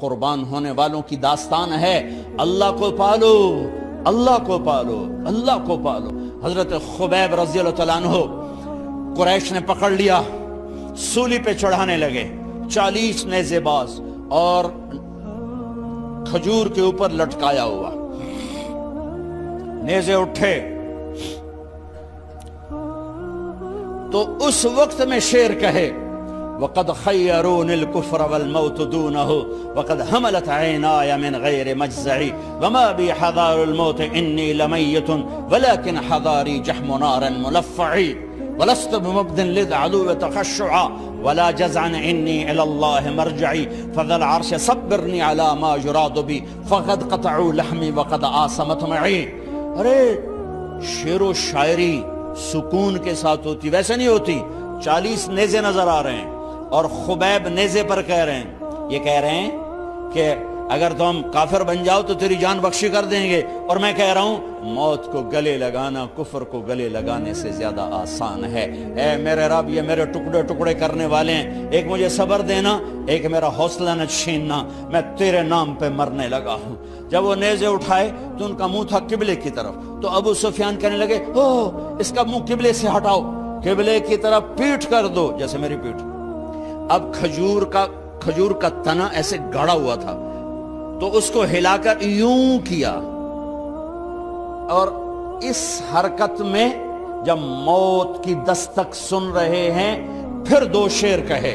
قربان ہونے والوں کی داستان ہے، اللہ کو پالو، اللہ کو پالو، اللہ کو پالو۔ حضرت خبیب رضی اللہ تعالیٰ عنہ قریش نے پکڑ لیا، سولی پہ چڑھانے لگے، 40 نیزے باز اور کھجور کے اوپر لٹکایا ہوا، نیزے اٹھے تو اس وقت میں شعر کہے وَقَدْ خَيَّرُونِ الْكُفْرَ وَالْمَوْتُ دُونَهُ وَقَدْ حَمَلَتْ عَيْنَايَ مِنْ غَيْرِ مَجْزَعِ وَمَا بِي حَذَارُ الْمَوْتِ إِنِّي لَمَيِّتٌ وَلَكِنْ حَذَارِي جَحْمُ نَارٍ مُلَفَّعِ وَلَسْتُ بِمُبْدٍ لِلْعَدُوِّ تَخَشُّعًا وَلَا جَزْعًا إِنِّي إِلَى اللَّهِ مَرْجَعِي فَذَا الْعَرْشِ صَبِّرْنِي عَلَى مَا يُرَادُ بِي فَقَدْ قَطَعُوا لَحْمِي وَقَدْ آسَمَتْ مَعِي۔ ارے شعر و شاعری سکون کے ساتھ ہوتی، ویسے نہیں ہوتی۔ 40 نیزے نظر آ رہے ہیں اور خبیب نیزے پر کہہ رہے ہیں، یہ کہہ رہے ہیں کہ اگر تم کافر بن جاؤ تو تیری جان بخشی کر دیں گے، اور میں کہہ رہا ہوں موت کو گلے لگانا کفر کو گلے لگانے سے زیادہ آسان ہے۔ اے میرے رب، یہ میرے ٹکڑے ٹکڑے کرنے والے ہیں، ایک مجھے صبر دینا، ایک میرا حوصلہ نہ چھیننا، میں تیرے نام پہ مرنے لگا ہوں۔ جب وہ نیزے اٹھائے تو ان کا منہ تھا قبلے کی طرف، تو ابو سفیان کہنے لگے اس کا منہ قبلے سے ہٹاؤ، قبلے کی طرف پیٹھ کر دو، جیسے میری پیٹھ۔ اب کھجور کا تنا ایسے گاڑا ہوا تھا تو اس کو ہلا کر یوں کیا، اور اس حرکت میں جب موت کی دستک سن رہے ہیں پھر 2 شعر کہے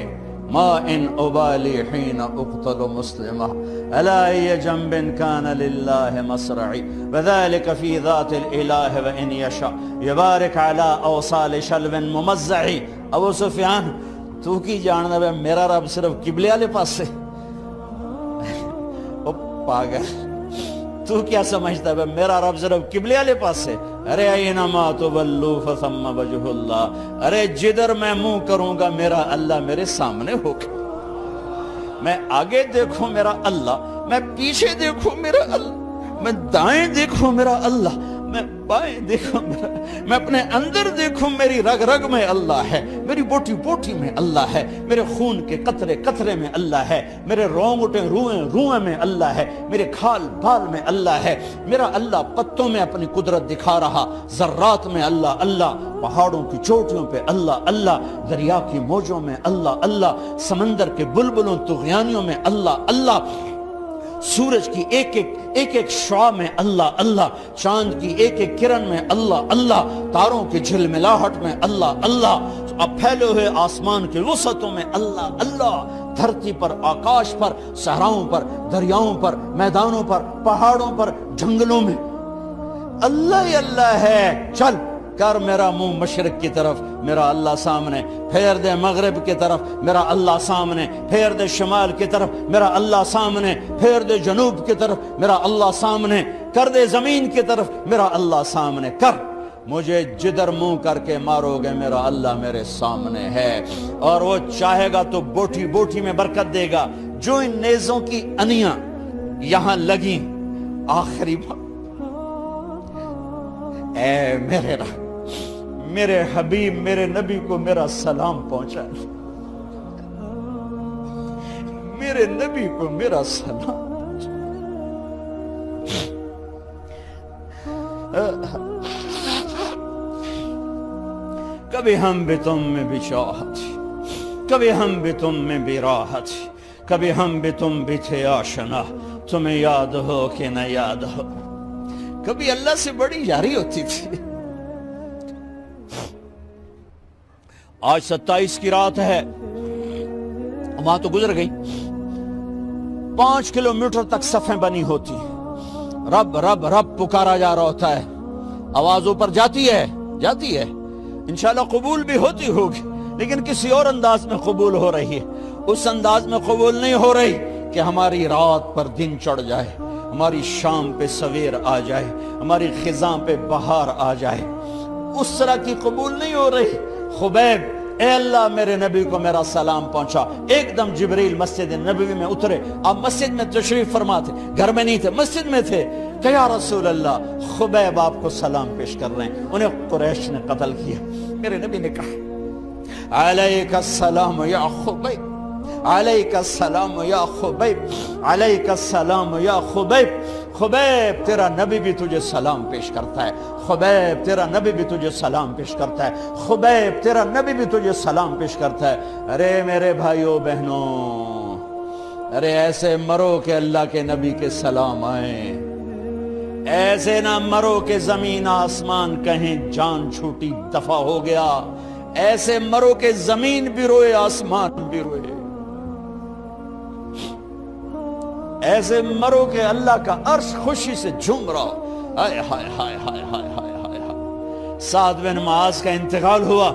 ما ان ابالی حین اقتل مسلمہ الا ای جنب کان للہ مصرعی وذالک فی ذات الالہ وان یشاء یبارک علی اوصال شلو ممزعی۔ ابو سفیان تو کی جاننا ہے میرا رب صرف قبلے والے پاس سے؟ او پاگل، تو کیا سمجھتا ہے میرا رب صرف قبلے والے پاس سے؟ ارے اینما تولوا فثم وجہ اللہ، ارے جدھر میں منہ کروں گا میرا اللہ میرے سامنے ہوگا۔ میں آگے دیکھوں میرا اللہ، میں پیچھے دیکھوں میرا اللہ، میں دائیں دیکھوں میرا اللہ، میں بائیں دیکھوں میرا، میں اپنے اندر دیکھوں میری رگ رگ میں اللہ ہے، میری بوٹی بوٹی میں اللہ ہے، میرے خون کے قطرے قطرے میں اللہ ہے، میرے رونگٹے روئیں روئیں میں اللہ ہے، میرے کھال بال میں اللہ ہے، میرا اللہ پتوں میں اپنی قدرت دکھا رہا، ذرات میں اللہ اللہ، پہاڑوں کی چوٹیوں پہ اللہ اللہ، دریا کی موجوں میں اللہ اللہ، سمندر کے بلبلوں طغیانیوں میں اللہ اللہ، سورج کی ایک ایک شعاع میں اللہ اللہ، چاند کی ایک ایک کرن میں اللہ اللہ، تاروں کی جھلملاہٹ میں اللہ اللہ، اب پھیلے ہوئے آسمان کے وسعتوں میں اللہ اللہ، دھرتی پر آکاش پر صحراؤں پر دریاؤں پر میدانوں پر پہاڑوں پر جنگلوں میں اللہ ہی اللہ ہے۔ چل کر میرا منہ مشرق کی طرف، میرا اللہ سامنے، پھیر دے مغرب کی طرف، میرا اللہ سامنے، پھیر دے شمال کی طرف، میرا اللہ سامنے، پھیر دے جنوب کی طرف، میرا اللہ سامنے، کر دے زمین کی طرف، میرا اللہ سامنے کر، مجھے جدھر منہ کر کے مارو گے میرا اللہ میرے سامنے ہے، اور وہ چاہے گا تو بوٹی بوٹی میں برکت دے گا۔ جو ان نیزوں کی انیاں یہاں لگیں، آخری بات، اے میرے رب، میرے حبیب میرے نبی کو میرا سلام پہنچا، میرے نبی کو میرا سلام کبھی ہم بھی تم میں بھی چاہت، کبھی ہم بھی تم میں بھی راحت، کبھی ہم بھی تم بھی تھے آشنا، تمہیں یاد ہو کہ نہ یاد ہو، کبھی اللہ سے بڑی یاری ہوتی تھی۔ آج 27 کی رات ہے، وہاں تو گزر گئی، 5 کلومیٹر تک صفیں بنی ہوتی، رب رب رب پکارا جا رہا ہوتا ہے، آواز اوپر جاتی ہے انشاءاللہ قبول بھی ہوتی ہوگی، لیکن کسی اور انداز میں قبول ہو رہی ہے، اس انداز میں قبول نہیں ہو رہی کہ ہماری رات پر دن چڑھ جائے، ہماری شام پہ سویر آ جائے، ہماری خزاں پہ بہار آ جائے، اس طرح کی قبول نہیں ہو رہی۔ خبیب، اے اللہ میرے نبی کو میرا سلام پہنچا۔ ایک دم جبریل مسجد نبوی میں اترے، آپ مسجد میں تشریف فرما تھے، گھر میں نہیں تھے، مسجد میں تھے، کہ یا رسول اللہ خبیب آپ کو سلام پیش کر رہے ہیں، انہیں قریش نے قتل کیا۔ میرے نبی نے کہا علیک السلام یا خبیب، علیک السلام یا خبیب، علیک السلام یا خبیب۔ خبیب تیرا نبی بھی تجھے سلام پیش کرتا ہے، خبیب تیرا نبی بھی تجھے سلام پیش کرتا ہے، خبیب تیرا نبی بھی تجھے سلام پیش کرتا ہے۔ ارے میرے بھائیوں بہنوں، ارے ایسے مرو کہ اللہ کے نبی کے سلام آئیں، ایسے نہ مرو کہ زمین آسمان کہیں جان چھوٹی دفع ہو گیا، ایسے مرو کہ زمین بھی روئے آسمان بھی روئے، ایسے مرو کہ اللہ کا عرش خوشی سے جھوم رہا ہو۔ ہائے ہائے ہائے ہائے ہائے ہائے ہائے ہائے۔ سعد بن معاذ کا انتقال ہوا،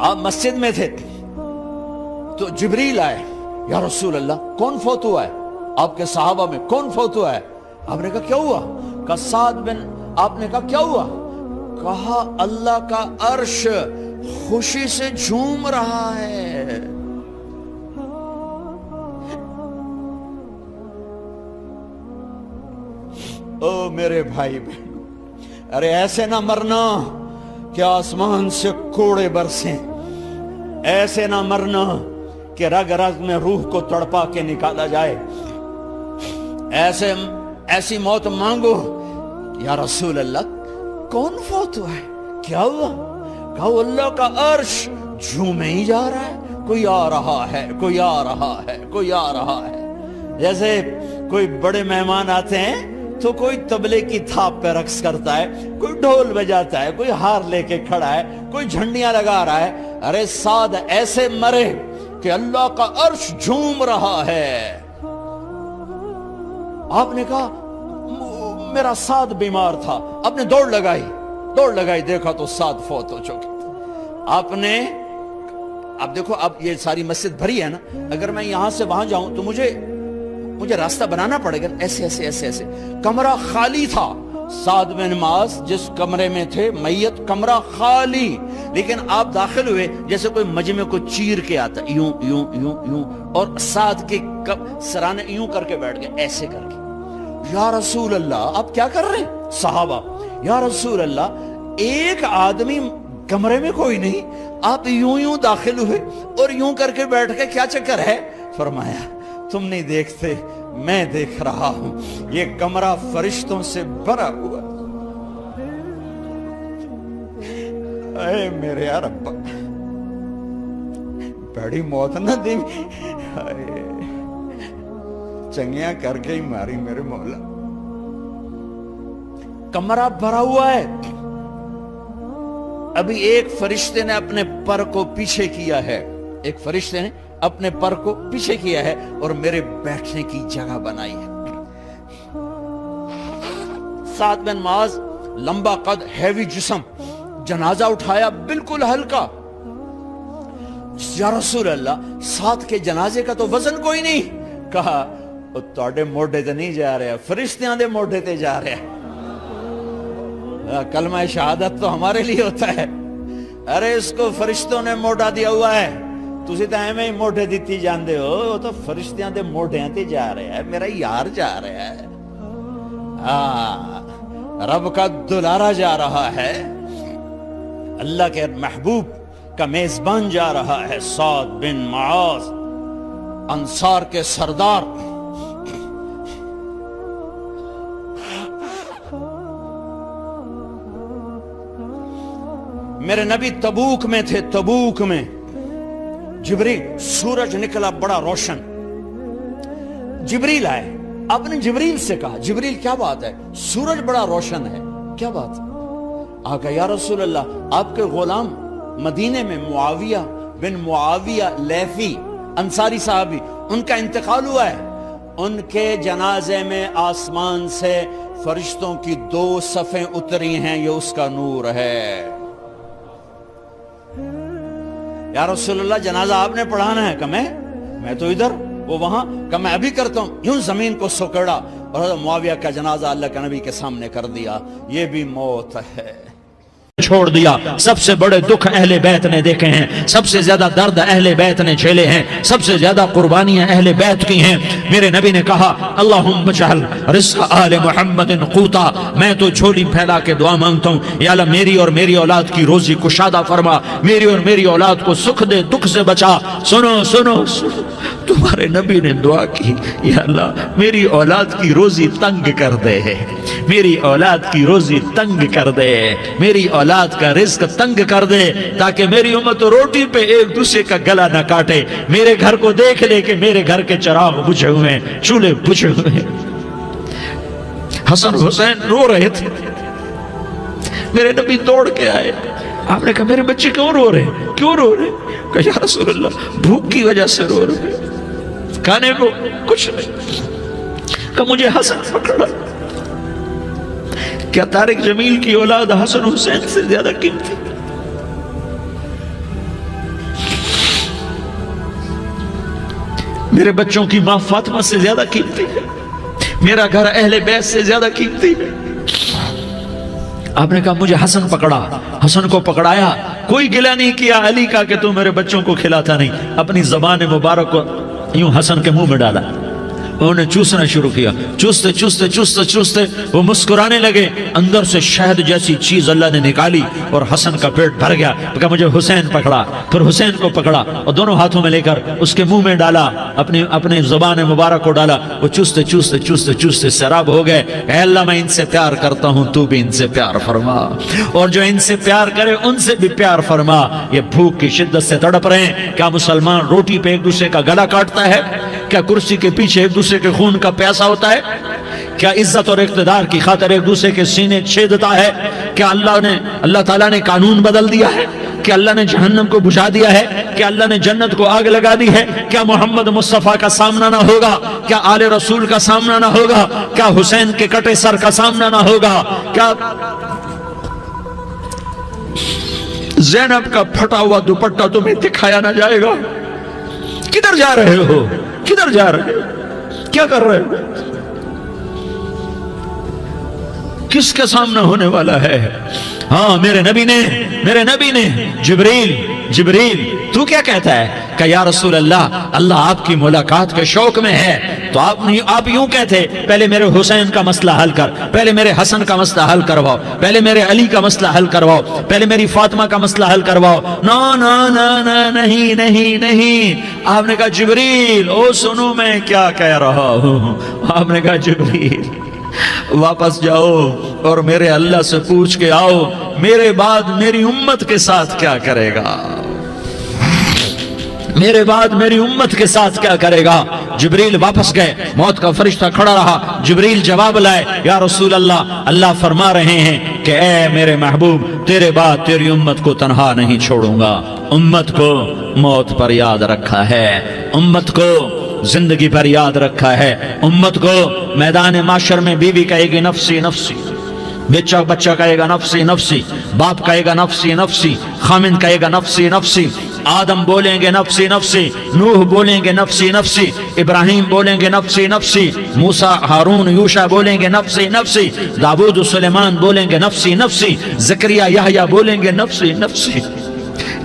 آپ مسجد میں تھے تو جبریل آئے، یا رسول اللہ کون فوت ہوا ہے؟ آپ کے صحابہ میں کون فوت ہوا ہے؟ آپ نے کہا کیا ہوا؟ کہا سعد بن، آپ نے کہا کیا ہوا؟ کہا اللہ کا عرش خوشی سے جھوم رہا ہے۔ او میرے بھائی بہن، ارے ایسے نہ مرنا کہ آسمان سے کوڑے برسیں، ایسے نہ مرنا کہ رگ رگ میں روح کو تڑپا کے نکالا جائے، ایسی موت مانگو۔ یا رسول اللہ کون فوت ہوا ہے؟ کیا ہوا؟ کہا اللہ کا عرش جھومے ہی جا رہا ہے، کوئی آ رہا ہے، کوئی آ رہا ہے، کوئی آ رہا ہے۔ جیسے کوئی بڑے مہمان آتے ہیں تو کوئی طبلے کی تھاپ پہ رقص کرتا ہے، کوئی ڈھول بجاتا ہے، کوئی ہار لے کے کھڑا ہے، کوئی جھنڈیاں لگا رہا ہے۔ ارے سعد ایسے مرے کہ اللہ کا عرش جھوم رہا ہے۔ آپ نے کہا میرا سعد بیمار تھا، آپ نے دوڑ لگائی، دیکھا تو سعد فوت ہو چکے۔ آپ نے، اب دیکھو اب یہ ساری مسجد بھری ہے نا، اگر میں یہاں سے وہاں جاؤں تو مجھے راستہ بنانا پڑے گا، ایسے ایسے ایسے ایسے۔ کمرہ خالی تھا، سعد بن معاذ جس کمرے میں تھے میت، کمرہ خالی، لیکن آپ داخل ہوئے جیسے کوئی مجمع کو چیر کے آتا، یوں یوں یوں یوں، اور سعد کے سرانے یوں کر کے بیٹھ گئے، ایسے کر کے۔ یا رسول اللہ آپ کیا کر رہے ہیں؟ صحابہ، یا رسول اللہ ایک آدمی کمرے میں کوئی نہیں، آپ یوں یوں داخل ہوئے اور یوں کر کے بیٹھ کے، کیا چکر ہے؟ فرمایا تم نہیں دیکھتے، میں دیکھ رہا ہوں، یہ کمرہ فرشتوں سے بھرا ہوا۔ اے میرے رب، بڑی موت نہ دی، چنگیاں کر کے ہی ماری میرے مولا۔ کمرہ بھرا ہوا ہے، ابھی ایک فرشتے نے اپنے پر کو پیچھے کیا ہے، ایک فرشتے نے اپنے پر کو پیچھے کیا ہے اور میرے بیٹھنے کی جگہ بنائی ہے۔ سعد بن معاذ لمبا قد، ہیوی جسم، جنازہ اٹھایا بالکل ہلکا۔ یا رسول اللہ سعد کے جنازے کا تو وزن کوئی نہیں۔ کہا تواڈے موڈے تے نہیں جا رہا، فرشتیاں دے موڈے تے جا رہا۔ کلمہ شہادت تو ہمارے لیے ہوتا ہے، ارے اس کو فرشتوں نے موڈا دیا ہوا ہے، تسی تو ایویں ہی موڈے دیتی جاندے ہو، وہ تو فرشتیاں دے موڈیاں تے جا رہا ہے، میرا یار جا رہا ہے، رب کا دلارا جا رہا ہے، اللہ کے محبوب کا میزبان جا رہا ہے۔ سعد بن معاذ انصار کے سردار، میرے نبی تبوک میں تھے، تبوک میں جبریل، سورج نکلا بڑا روشن، جبریل آئے، آپ نے جبریل سے کہا جبریل کیا بات ہے، سورج بڑا روشن ہے، کیا بات؟ آقا یا رسول اللہ آپ کے غلام مدینے میں معاویہ بن معاویہ لیثی انصاری صحابی، ان کا انتقال ہوا ہے، ان کے جنازے میں آسمان سے فرشتوں کی 2 صفیں اتری ہیں، یہ اس کا نور ہے۔ یا رسول اللہ جنازہ آپ نے پڑھانا ہے؟ کہ میں تو ادھر، وہ وہاں، کہ میں ابھی کرتا ہوں۔ یوں زمین کو سکڑا اور معاویہ کا جنازہ اللہ کے نبی کے سامنے کر دیا۔ یہ بھی موت ہے۔ چھوڑ دیا۔ سب سے بڑے دکھ اہل بیت نے دیکھے ہیں، سب سے زیادہ درد اہل بیت نے جھیلے ہیں، سب سے زیادہ قربانیاں اہل بیت کی ہیں۔ میرے نبی نے کہا اللہم اجعل رزق آل محمد قوتا، میں تو جھولی پھیلا کے دعا مانگتا ہوں، یا اللہ میری اور میری اولاد کی روزی کشادہ فرما، میری اور میری اولاد کو سکھ دے، دکھ سے بچا۔ سنو سنو سنو، تمہارے نبی نے دعا کی، یا اللہ میری اولاد کی روزی تنگ کر دے، میری اولاد کی روزی تنگ کر دے، میری اولاد کا رزق تنگ کر دے، تاکہ میری امت روٹی پہ ایک دوسرے کا گلا نہ کاٹے، میرے گھر کو دیکھ لے کہ میرے گھر کے چراغ بجھے ہوئے ہیں، چولہے بجھے ہوئے ہیں۔ حسن حسین رو رہے تھے، میرے نبی دوڑ کے آئے، آپ نے کہا میرے بچے کیوں رو رہے ہیں، کیوں رو رہے ہیں؟ کہا یا رسول اللہ بھوک کی وجہ سے رو رہے ہیں، کھانے کو کچھ نہیں۔ کہ مجھے حسن پکڑا۔ کیا طارق جمیل کی اولاد حسن حسین سے زیادہ قیمتی؟ میرے بچوں کی ماں فاطمہ سے زیادہ قیمتی ہے، میرا گھر اہل بیت سے زیادہ قیمتی ہے۔ آپ نے کہا مجھے حسن پکڑا، حسن کو پکڑایا، کوئی گلہ نہیں کیا علی کا کہ تو میرے بچوں کو کھلاتا نہیں، اپنی زبان مبارک کو یوں حسن کے منہ میں ڈالا، انہوں نے چوسنا شروع کیا، چوستے چوستے چوستے چوستے وہ مسکرانے لگے، اندر سے شہد جیسی چیز اللہ نے نکالی اور حسن کا پیٹ بھر گیا۔ کہا مجھے حسین پکڑا، پھر حسین کو پکڑا اور دونوں ہاتھوں میں لے کر اس کے منہ میں ڈالا، اپنی زبان مبارک کو ڈالا، وہ چوستے چوستے چوستے چوستے سیراب ہو گئے۔ اے اللہ میں ان سے پیار کرتا ہوں، تو بھی ان سے پیار فرما، اور جو ان سے پیار کرے ان سے بھی پیار فرما۔ یہ بھوک کی شدت سے تڑپ رہے ہیں، کیا مسلمان روٹی پہ ایک دوسرے کا گلا کاٹتا ہے؟ کیا کرسی کے پیچھے ایک دوسرے کے خون کا پیاسا ہوتا ہے؟ کیا عزت اور اقتدار کی خاطر ایک دوسرے کے سینے چھیدتا ہے؟ کیا اللہ تعالیٰ نے قانون بدل دیا ہے؟ کیا اللہ نے جہنم کو بجھا دیا ہے؟ کیا اللہ نے جنت کو آگ لگا دی ہے؟ کیا محمد مصطفیٰ کا سامنا نہ ہوگا؟ کیا آل رسول کا سامنا نہ ہوگا؟ کیا حسین کے کٹے سر کا سامنا نہ ہوگا؟ کیا زینب کا پھٹا ہوا دوپٹہ تمہیں دکھایا نہ جائے گا؟ کدھر جا رہے ہو؟ کدھر جا رہے ہو؟ کیا کر رہے ہو؟ کس کا سامنا ہونے والا ہے؟ ہاں میرے نبی نے جبریل تو کیا کہتا ہے کہ یا رسول اللہ آپ کی ملاقات کے شوق میں ہے، تو آپ یوں کہتے پہلے میرے حسین کا مسئلہ حل کر، پہلے میرے حسن کا مسئلہ حل کرواؤ، پہلے میرے علی کا مسئلہ حل کرواؤ، پہلے میری فاطمہ کا مسئلہ حل کرواؤ۔ نہیں۔ آپ نے کہا جبریل او سنو میں کیا کہہ رہا ہوں۔ آپ نے کہا جبریل واپس جاؤ اور میرے اللہ سے پوچھ کے آؤ میرے بعد میری امت کے ساتھ کیا کرے گا، میرے بعد میری امت کے ساتھ کیا کرے گا۔ جبریل واپس گئے، موت کا فرشتہ کھڑا رہا، جبریل جواب لائے یا رسول اللہ فرما رہے ہیں کہ اے میرے محبوب تیرے بعد تیری امت کو تنہا نہیں چھوڑوں گا، امت کو موت پر یاد رکھا ہے، امت کو زندگی پر یاد رکھا ہے، امت کو میدان معاشر میں بیوی کہے گی نفسی نفسی، بچہ کہے گا نفسی نفسی، باپ کہے گا نفسی نفسی، خامن کہے گا نفسی نفسی، آدم بولیں گے نفسی نفسی، نوح بولیں گے نفسی نفسی، ابراہیم بولیں گے نفسی نفسی، موسیٰ ہارون یوشع بولیں گے نفسی نفسی، داؤد سلیمان بولیں گے نفسی نفسی، زکریا یحییٰ بولیں گے نفسی نفسی،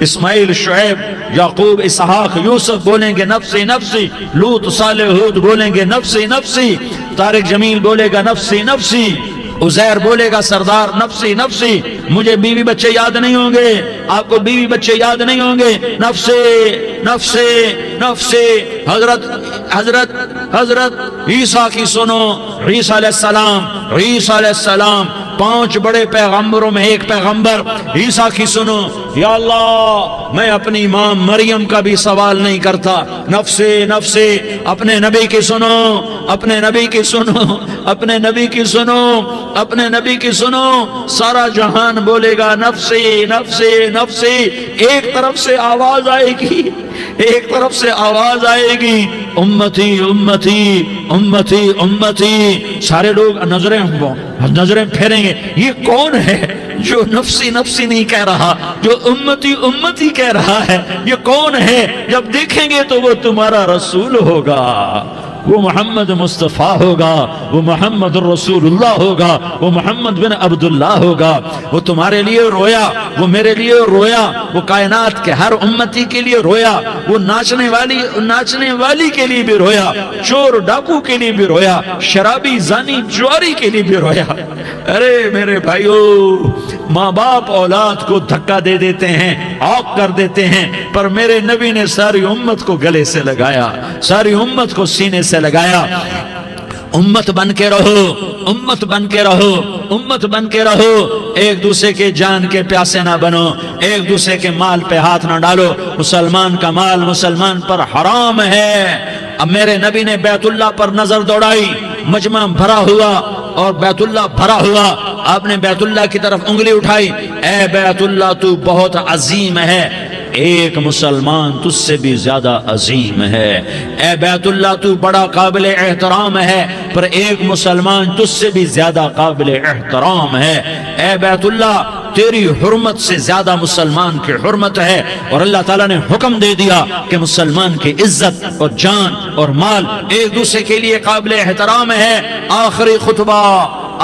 اسماعیل شعیب یعقوب اسحاق یوسف بولیں گے نفسی نفسی، لوط صالح ہود بولیں گے نفسی نفسی، طارق جمیل بولے گا نفسی نفسی، عزیر بولے گا سردار نفسی نفسی، مجھے بیوی بچے یاد نہیں ہوں گے، آپ کو بیوی بچے یاد نہیں ہوں گے، نفسی نفسی نفسی۔ حضرت عیسیٰ کی سنو، عیسیٰ علیہ السلام 5 بڑے پیغمبروں میں ایک پیغمبر عیسیٰ کی سنو، یا اللہ میں اپنی ماں مریم کا بھی سوال نہیں کرتا، نفسی نفسی۔ اپنے نبی کی سنو، اپنے نبی کی سنو، اپنے نبی کی سنو، اپنے نبی کی سنو، سارا جہان بولے گا نفسی نفسی نفسی۔ ایک طرف سے آواز آئے گی، ایک طرف سے آواز آئے گی امتی امتی امتی امتی، سارے لوگ نظریں پھیریں گے، یہ کون ہے جو نفسی نفسی نہیں کہہ رہا، جو امتی امتی کہہ رہا ہے، یہ کون ہے؟ جب دیکھیں گے تو وہ تمہارا رسول ہوگا، وہ محمد مصطفیٰ ہوگا، وہ محمد رسول اللہ ہوگا، وہ محمد بن عبداللہ ہوگا۔ وہ تمہارے لیے رویا، وہ میرے لیے رویا، وہ کائنات کے ہر امتی کے لیے رویا، وہ ناچنے والی کے لیے بھی رویا، چور ڈاکو کے لیے بھی رویا، شرابی زانی جواری کے لیے بھی رویا۔ ارے میرے بھائیو، ماں باپ اولاد کو دھکا دے دیتے ہیں، عوق کر دیتے ہیں، پر میرے نبی نے ساری امت کو گلے سے لگایا، ساری امت کو سینے سے لگایا۔ امت بن کے رہو، امت بن کے رہو، امت بن کے رہو، ایک دوسرے کے جان کے پیاسے نہ بنو، ایک دوسرے کے مال پہ ہاتھ نہ ڈالو۔ مسلمان کا مال مسلمان پر حرام ہے۔ اب میرے نبی نے بیت اللہ پر نظر دوڑائی، مجمع بھرا ہوا اور بیت اللہ بھرا ہوا، آپ نے بیت اللہ کی طرف انگلی اٹھائی، اے بیت اللہ تو بہت عظیم ہے، ایک مسلمان تجھ سے بھی زیادہ عظیم ہے۔ اے بیت اللہ تو بڑا قابل احترام ہے، پر ایک مسلمان تجھ سے بھی زیادہ قابل احترام ہے۔ اے بیت اللہ تیری حرمت سے زیادہ مسلمان کی حرمت ہے، اور اللہ تعالیٰ نے حکم دے دیا کہ مسلمان کی عزت اور جان اور مال ایک دوسرے کے لیے قابل احترام ہے۔ آخری خطبہ،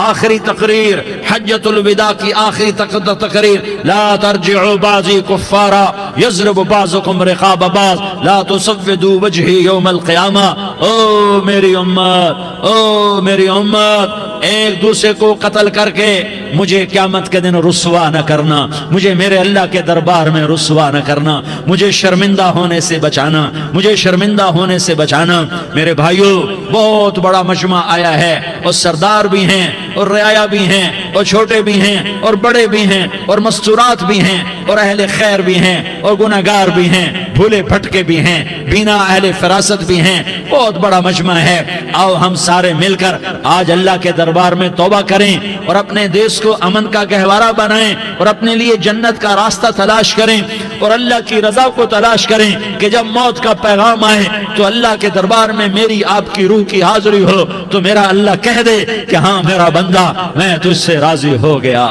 آخری تقریر، حجۃ الوداع کی آخری تقریر، لا ترجعوا بعضی کفارا یضرب بعضکم رقاب بعض لا تسودوا وجہی یوم القیامہ۔ او میری امت، او میری امت، ایک دوسرے کو قتل کر کے مجھے قیامت کے دن رسوا نہ کرنا، مجھے میرے اللہ کے دربار میں رسوا نہ کرنا، مجھے شرمندہ ہونے سے بچانا، مجھے شرمندہ ہونے سے بچانا۔ میرے بھائیو، بہت بڑا مجمع آیا ہے، اور سردار بھی ہیں اور رعایا بھی ہیں اور چھوٹے بھی ہیں اور بڑے بھی ہیں اور مستورات بھی ہیں اور اہل خیر بھی ہیں اور گناہگار بھی ہیں، بھولے بھٹکے بھی ہیں، بینا اہل فراست بھی ہیں، بہت بڑا مجمع ہے۔ آؤ ہم سارے مل کر آج اللہ کے دربار میں توبہ کریں اور اپنے دیش کو امن کا گہوارہ بنائیں اور اپنے لیے جنت کا راستہ تلاش کریں اور اللہ کی رضا کو تلاش کریں کہ جب موت کا پیغام آئے تو اللہ کے دربار میں میری آپ کی روح کی حاضری ہو تو میرا اللہ کہہ دے کہ ہاں میرا بندہ، میں تجھ سے راضی ہو گیا،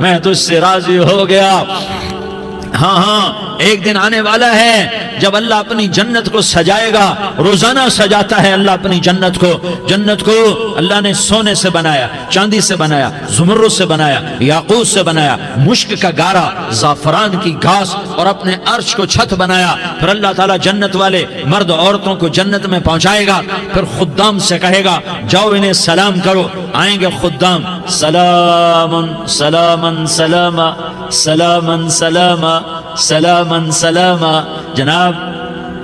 میں تجھ سے راضی ہو گیا۔ ہاں ہاں، ایک دن آنے والا ہے جب اللہ اپنی جنت کو سجائے گا، روزانہ سجاتا ہے اللہ اپنی جنت کو۔ جنت کو اللہ نے سونے سے بنایا، چاندی سے بنایا، زمرد سے بنایا، یاقوت سے بنایا، مشک کا گارا، زعفران کی گھاس اور اپنے عرش کو چھت بنایا۔ پھر اللہ تعالیٰ جنت والے مرد عورتوں کو جنت میں پہنچائے گا، پھر خدام سے کہے گا جاؤ انہیں سلام کرو۔ آئیں گے خدام، سلام سلام سلاما سلام سلاما سلام سلاما، جناب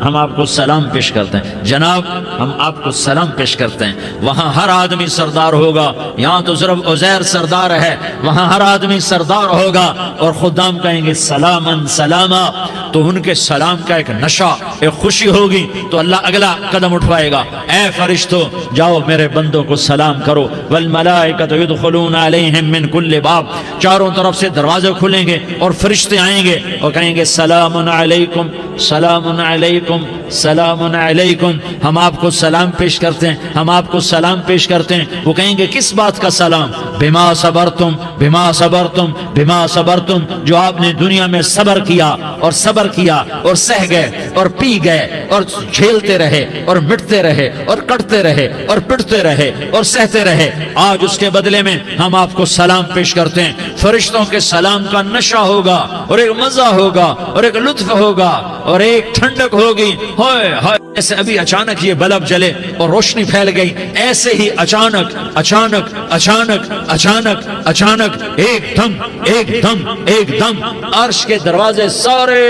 ہم آپ کو سلام پیش کرتے ہیں، جناب ہم آپ کو سلام پیش کرتے ہیں۔ وہاں ہر آدمی سردار ہوگا، یہاں تو صرف عزیر سردار ہے، وہاں ہر آدمی سردار ہوگا، اور خدام کہیں گے سلامن سلاما، تو ان کے سلام کا ایک نشہ، ایک خوشی ہوگی، تو اللہ اگلا قدم اٹھوائے گا، اے فرشتوں جاؤ میرے بندوں کو سلام کرو، والملائکۃ یدخلون علیہم من کل باب، چاروں طرف سے دروازے کھلیں گے اور فرشتے آئیں گے اور کہیں گے سلام علیکم سلام علیکم سلام علیکم، ہم آپ کو سلام پیش کرتے ہیں، ہم آپ کو سلام پیش کرتے ہیں۔ وہ کہیں گے کس بات کا سلام؟ بما صبرتم بما صبرتم بما صبرتم، جو آپ نے دنیا میں صبر کیا اور صبر کیا اور سہ گئے اور پی گئے اور جھیلتے رہے اور مٹتے رہے اور کٹتے رہے اور پٹتے رہے اور سہتے رہے، آج اس کے بدلے میں ہم آپ کو سلام پیش کرتے ہیں۔ فرشتوں کے سلام کا نشہ ہوگا اور ایک مزہ ہوگا اور ایک لطف ہوگا اور ایک ٹھنڈک ہوگی۔ ہوئے ہوئے، ایسے ابھی اچانک یہ بلب جلے اور روشنی پھیل گئی، ایسے ہی اچانک اچانک اچانک اچانک اچانک ایک دم ایک دم ایک دم عرش کے دروازے سارے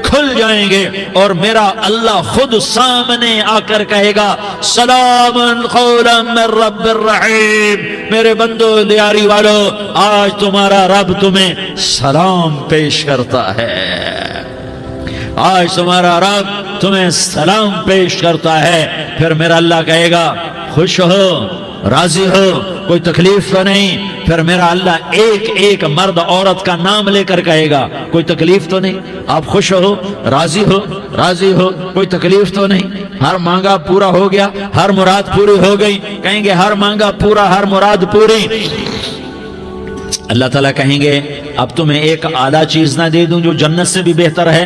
کھل جائیں گے اور میرا اللہ خود سامنے آ کر کہے گا سلام قولا من رب الرحیم، میرے بندو دیاری والو، آج تمہارا رب تمہیں سلام پیش کرتا ہے، آج تمہارا رب تمہیں سلام پیش کرتا ہے۔ پھر میرا اللہ کہے گا خوش ہو، راضی ہو، کوئی تکلیف تو نہیں؟ پھر میرا اللہ ایک ایک مرد عورت کا نام لے کر کہے گا کوئی تکلیف تو نہیں؟ آپ خوش ہو، راضی ہو، راضی ہو، کوئی تکلیف تو نہیں؟ ہر مانگا پورا ہو گیا، ہر مراد پوری ہو گئی؟ کہیں گے ہر مانگا پورا، ہر مراد پوری۔ اللہ تعالیٰ کہیں گے اب تمہیں ایک اعلیٰ چیز نہ دے دوں جو جنت سے بھی بہتر ہے؟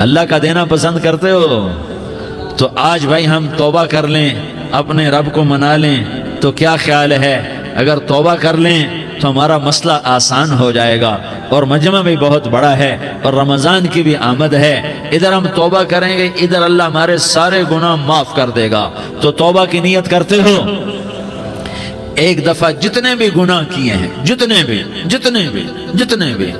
اللہ کا دینا پسند کرتے ہو؟ تو آج بھائی ہم توبہ کر لیں، اپنے رب کو منا لیں، تو کیا خیال ہے اگر توبہ کر لیں تو ہمارا مسئلہ آسان ہو جائے گا، اور مجمع بھی بہت بڑا ہے اور رمضان کی بھی آمد ہے، ادھر ہم توبہ کریں گے، ادھر اللہ ہمارے سارے گناہ معاف کر دے گا۔ تو توبہ کی نیت کرتے ہو؟ ایک دفعہ جتنے بھی گناہ کیے ہیں، جتنے بھی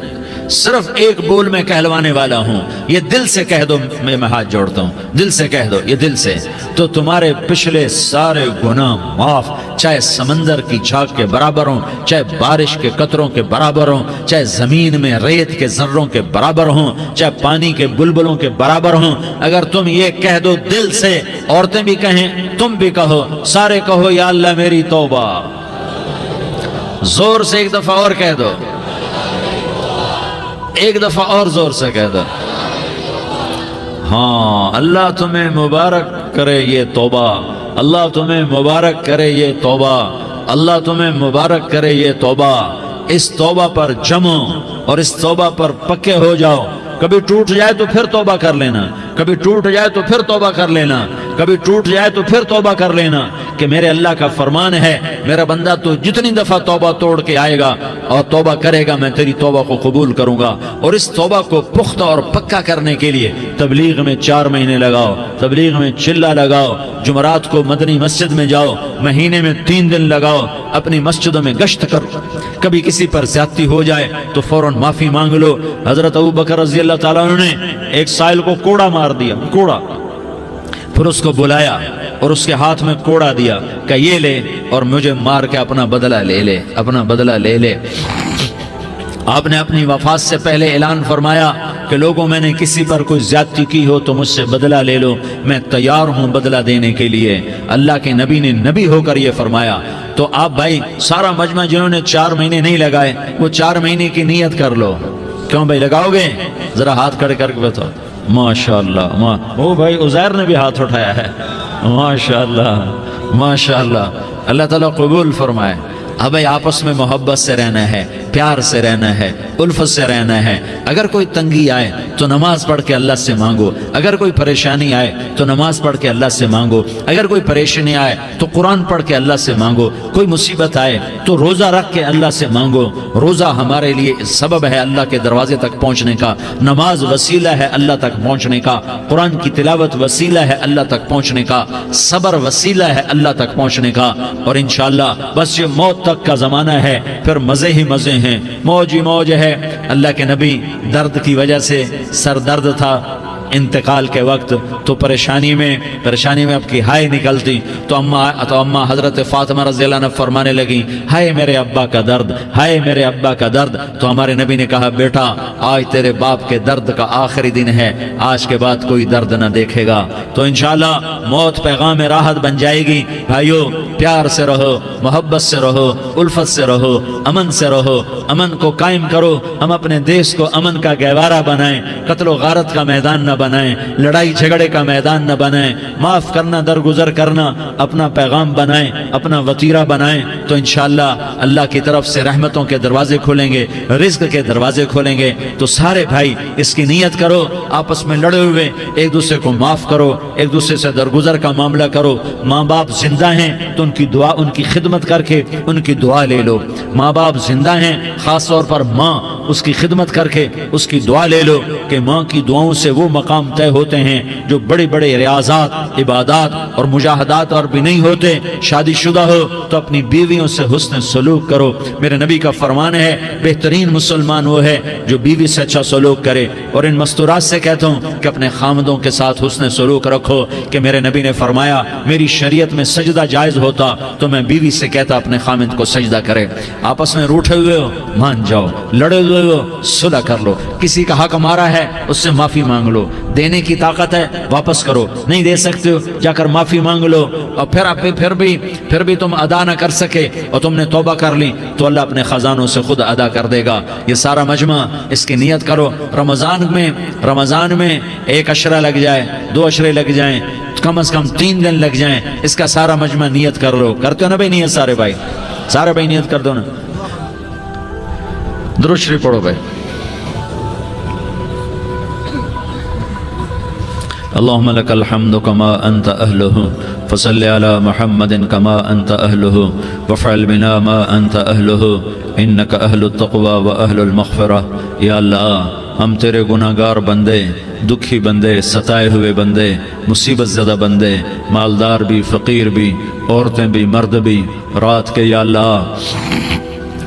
صرف ایک بول میں کہلوانے والا ہوں، یہ دل سے کہہ دو، میں ہاتھ جوڑتا ہوں، دل سے کہہ دو، یہ دل سے، تو تمہارے پچھلے سارے گناہ معاف، چاہے سمندر کی جھاگ کے برابر ہوں، چاہے بارش کے قطروں کے برابر ہوں، چاہے زمین میں ریت کے ذروں کے برابر ہوں، چاہے پانی کے بلبلوں کے برابر ہوں۔ اگر تم یہ کہہ دو دل سے، عورتیں بھی کہیں، تم بھی کہو، سارے کہو یا اللہ میری توبہ، زور سے ایک دفعہ اور کہہ دو، ایک دفعہ اور زور سے کہہ دو۔ ہاں، اللہ تمہیں مبارک کرے یہ توبہ، اللہ تمہیں مبارک کرے یہ توبہ، اللہ تمہیں مبارک کرے یہ توبہ۔ اس توبہ پر جمو اور اس توبہ پر پکے ہو جاؤ۔ کبھی ٹوٹ جائے تو پھر توبہ کر لینا، کبھی ٹوٹ جائے تو پھر توبہ کر لینا، کبھی ٹوٹ جائے تو پھر توبہ کر لینا، کہ میرے اللہ کا فرمان ہے، میرا بندہ تو جتنی دفعہ توبہ توڑ کے آئے گا اور توبہ کرے گا، میں تیری توبہ کو قبول کروں گا۔ اور اس توبہ کو پختہ اور پکا کرنے کے لیے تبلیغ میں 4 مہینے لگاؤ، تبلیغ میں چلہ لگاؤ، جمعرات کو مدنی مسجد میں جاؤ، مہینے میں 3 دن لگاؤ، اپنی مسجدوں میں گشت کرو، کبھی کسی پر زیادتی ہو جائے تو فوراً معافی مانگ لو۔ حضرت ابوبکر رضی اللہ تعالیٰ عنہ نے ایک سائل کو کوڑا مار دیا، کوڑا، پھر اس کو بلایا اور اس کے ہاتھ میں کوڑا دیا کہ یہ لے اور مجھے مار کے اپنا بدلہ لے لے، اپنا بدلہ لے لے۔ آپ نے اپنی وفات سے پہلے اعلان فرمایا کہ لوگوں میں نے کسی پر کوئی زیادتی کی ہو تو مجھ سے بدلہ لے لو، میں تیار ہوں بدلہ دینے کے لیے۔ اللہ کے نبی نے نبی ہو کر یہ فرمایا۔ تو آپ بھائی سارا مجمع جنہوں نے 4 مہینے نہیں لگائے، وہ 4 مہینے کی نیت کر لو۔ کیوں بھائی لگاؤ گے؟ ذرا ہاتھ کھڑے کر کے بتاؤ۔ ماشاءاللہ، وہ بھائی عزیر نے بھی ہاتھ اٹھایا ہے، ماشاءاللہ ماشاءاللہ، اللہ تعالیٰ قبول فرمائے۔ اب بھائی آپس میں محبت سے رہنا ہے، پیار سے رہنا ہے، الفت سے رہنا ہے۔ اگر کوئی تنگی آئے تو نماز پڑھ کے اللہ سے مانگو، اگر کوئی پریشانی آئے تو نماز پڑھ کے اللہ سے مانگو، اگر کوئی پریشانی آئے تو قرآن پڑھ کے اللہ سے مانگو، کوئی مصیبت آئے تو روزہ رکھ کے اللہ سے مانگو۔ روزہ ہمارے لیے سبب ہے اللہ کے دروازے تک پہنچنے کا، نماز وسیلہ ہے اللہ تک پہنچنے کا، قرآن کی تلاوت وسیلہ ہے اللہ تک پہنچنے کا، صبر وسیلہ ہے اللہ تک پہنچنے کا۔ اور انشاءاللہ بس یہ موت تک کا زمانہ ہے، پھر مزے ہی مزے ہیں، موج ہی موج ہے۔ اللہ کے نبی درد کی وجہ سے سر درد تھا انتقال کے وقت، تو پریشانی میں اب کی ہائے نکلتی، تو اماں حضرت فاطمہ رضی اللہ عنہ فرمانے لگی، ہائے میرے ابا کا درد، ہائے میرے ابا کا درد۔ تو ہمارے نبی نے کہا، بیٹا آج تیرے باپ کے درد کا آخری دن ہے، آج کے بعد کوئی درد نہ دیکھے گا۔ تو انشاءاللہ موت پیغام راحت بن جائے گی۔ بھائیو پیار سے رہو، محبت سے رہو، الفت سے رہو، امن سے رہو، امن کو قائم کرو۔ ہم اپنے دیش کو امن کا گہوارہ بنائیں، قتل و غارت کا میدان نہ بنائیں، لڑائی جھگڑے کا میدان نہ بنائیں، معاف کرنا درگزر کرنا اپنا پیغام بنائیں، اپنا وطیرہ بنائیں۔ تو انشاءاللہ اللہ کی طرف سے رحمتوں کے دروازے کھولیں گے، رزق کے دروازے کھولیں گے۔ تو سارے بھائی اس کی نیت کرو، آپس میں لڑے ہوئے ایک دوسرے کو معاف کرو، ایک دوسرے سے درگزر کا معاملہ کرو۔ ماں باپ زندہ ہیں تو ان کی دعا، ان کی خدمت کر کے ان کی دعا لے لو۔ ماں باپ زندہ ہیں، خاص طور پر ماں، اس کی خدمت کر کے اس کی دعا لے لو، کہ ماں کی دعاؤں سے وہ مقام طے ہوتے ہیں جو بڑے بڑے ریاضات، عبادات اور مجاہدات اور بھی نہیں ہوتے۔ شادی شدہ ہو تو اپنی بیویوں سے حسن سلوک کرو۔ میرے نبی کا فرمان ہے، بہترین مسلمان وہ ہے جو بیوی سے اچھا سلوک کرے۔ اور ان مستورات سے کہتا ہوں کہ اپنے خامدوں کے ساتھ حسن سلوک رکھو، کہ میرے نبی نے فرمایا، میری شریعت میں سجدہ جائز ہوتا تو میں بیوی سے کہتا اپنے خامد کو سجدہ کرے۔ آپس میں روٹھے ہوئے ہو مان جاؤ، لڑے ہوئے ہو صلح کر لو، کسی کا حق مارا ہے اس سے معافی مانگ لو، دینے کی طاقت ہے واپس کرو، نہیں دے سکتے ہو جا کر معافی مانگ لو۔ اور پھر بھی تم ادا نہ کر سکے اور تم نے توبہ کر لی تو اللہ اپنے خزانوں سے خود ادا کر دے گا۔ یہ سارا مجمع اس کی نیت کرو۔ رمضان میں 1 عشرہ لگ جائے، 2 عشرے لگ جائیں، کم از کم 3 دن لگ جائیں، اس کا سارا مجمع نیت کر لو۔ کرتے ہو نا بھائی نیت؟ سارے بھائی نیت کر دو نا۔ درود شریف پڑھو بھائی۔ اللهم لك الحمد كما أنت أهله فصل على محمد كما أنت أهله وافعل بنا ما أنت أهله إنك أهل التقوى وأهل المغفرة. یا اللہ ہم تیرے گناہگار بندے، دکھی بندے، ستائے ہوئے بندے، مصیبت زدہ بندے، مالدار بھی، فقیر بھی، عورتیں بھی، مرد بھی، رات کے یا اللہ